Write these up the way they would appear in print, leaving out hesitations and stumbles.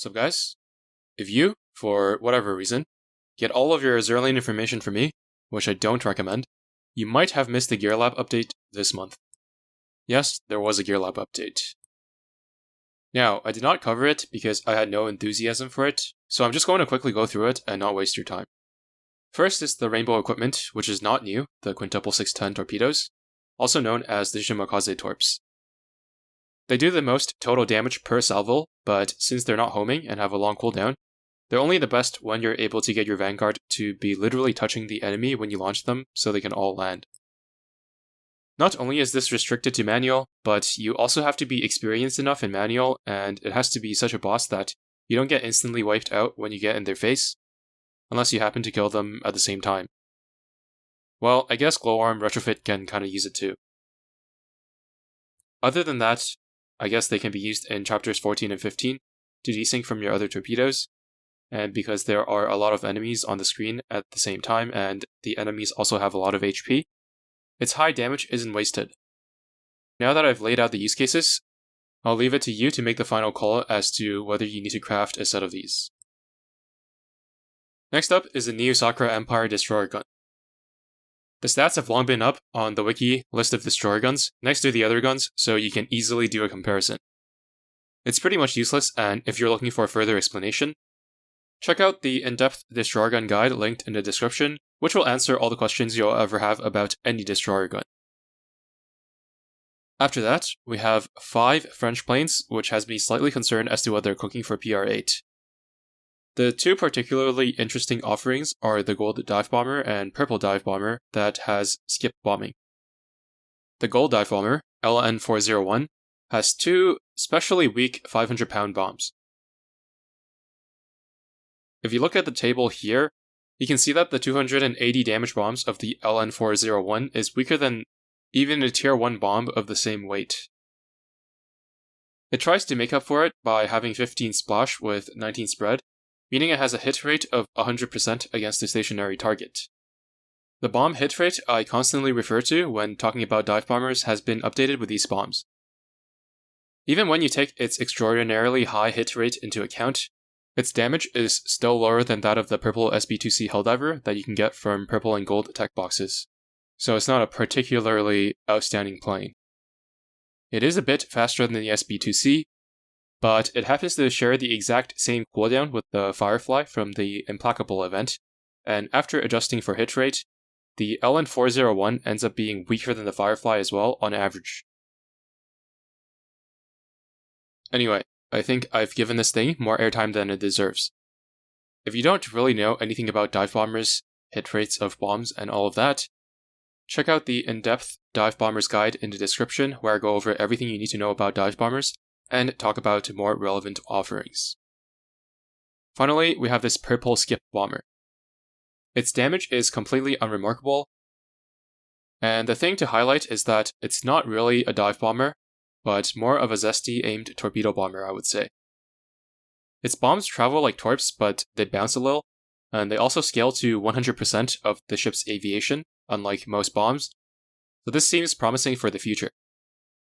So guys, if you, for whatever reason, get all of your Azur lane information from me, which I don't recommend, you might have missed the Gear Lab update this month. Yes, there was a Gear Lab update. Now, I did not cover it because I had no enthusiasm for it, so I'm just going to quickly go through it and not waste your time. First is the Rainbow equipment, which is not new, the quintuple 610 torpedoes, also known as the Shimakaze torps. They do the most total damage per salvo, but since they're not homing and have a long cooldown, they're only the best when you're able to get your Vanguard to be literally touching the enemy when you launch them so they can all land. Not only is this restricted to manual, but you also have to be experienced enough in manual, and it has to be such a boss that you don't get instantly wiped out when you get in their face, unless you happen to kill them at the same time. Well, I guess Glowworm Retrofit can kinda use it too. Other than that, I guess they can be used in chapters 14 and 15 to desync from your other torpedoes, and because there are a lot of enemies on the screen at the same time and the enemies also have a lot of HP, its high damage isn't wasted. Now that I've laid out the use cases, I'll leave it to you to make the final call as to whether you need to craft a set of these. Next up is the new Sakura Empire Destroyer Gun. The stats have long been up on the wiki list of destroyer guns next to the other guns, so you can easily do a comparison. It's pretty much useless, and if you're looking for further explanation, check out the in-depth destroyer gun guide linked in the description, which will answer all the questions you'll ever have about any destroyer gun. After that, we have 5 French planes, which has me slightly concerned as to whether they're cooking for PR8. The 2 particularly interesting offerings are the Gold Dive Bomber and Purple Dive Bomber that has skip bombing. The Gold Dive Bomber, LN401, has 2 specially weak 500-pound bombs. If you look at the table here, you can see that the 280 damage bombs of the LN401 is weaker than even a tier 1 bomb of the same weight. It tries to make up for it by having 15 splash with 19 spread, meaning it has a hit rate of 100% against a stationary target. The bomb hit rate I constantly refer to when talking about dive bombers has been updated with these bombs. Even when you take its extraordinarily high hit rate into account, its damage is still lower than that of the purple SB2C Helldiver that you can get from purple and gold tech boxes, so it's not a particularly outstanding plane. It is a bit faster than the SB2C, but it happens to share the exact same cooldown with the Firefly from the Implacable event, and after adjusting for hit rate, the LN401 ends up being weaker than the Firefly as well on average. Anyway, I think I've given this thing more airtime than it deserves. If you don't really know anything about dive bombers, hit rates of bombs, and all of that, check out the in-depth dive bombers guide in the description where I go over everything you need to know about dive bombers and talk about more relevant offerings. Finally, we have this Purple Skip Bomber. Its damage is completely unremarkable, and the thing to highlight is that it's not really a dive bomber, but more of a zesty aimed torpedo bomber, I would say. Its bombs travel like torps, but they bounce a little, and they also scale to 100% of the ship's aviation, unlike most bombs, so this seems promising for the future,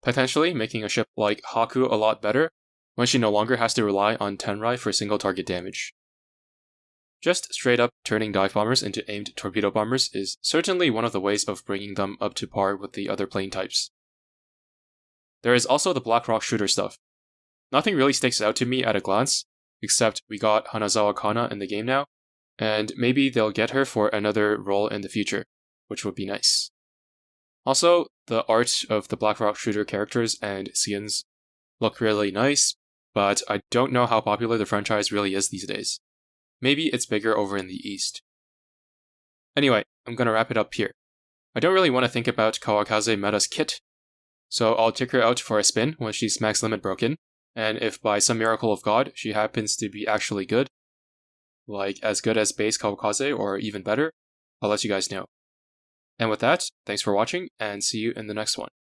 potentially making a ship like Haku a lot better when she no longer has to rely on Tenrai for single target damage. Just straight up turning dive bombers into aimed torpedo bombers is certainly one of the ways of bringing them up to par with the other plane types. There is also the Black Rock shooter stuff. Nothing really sticks out to me at a glance, except we got Hanazawa Kana in the game now, and maybe they'll get her for another role in the future, which would be nice. Also, the art of the Black Rock shooter characters and scenes look really nice, but I don't know how popular the franchise really is these days. Maybe it's bigger over in the East. Anyway, I'm gonna wrap it up here. I don't really want to think about Kawakaze Meta's kit, so I'll take her out for a spin when she's max limit broken, and if by some miracle of God she happens to be actually good, like as good as base Kawakaze or even better, I'll let you guys know. And with that, thanks for watching, and see you in the next one.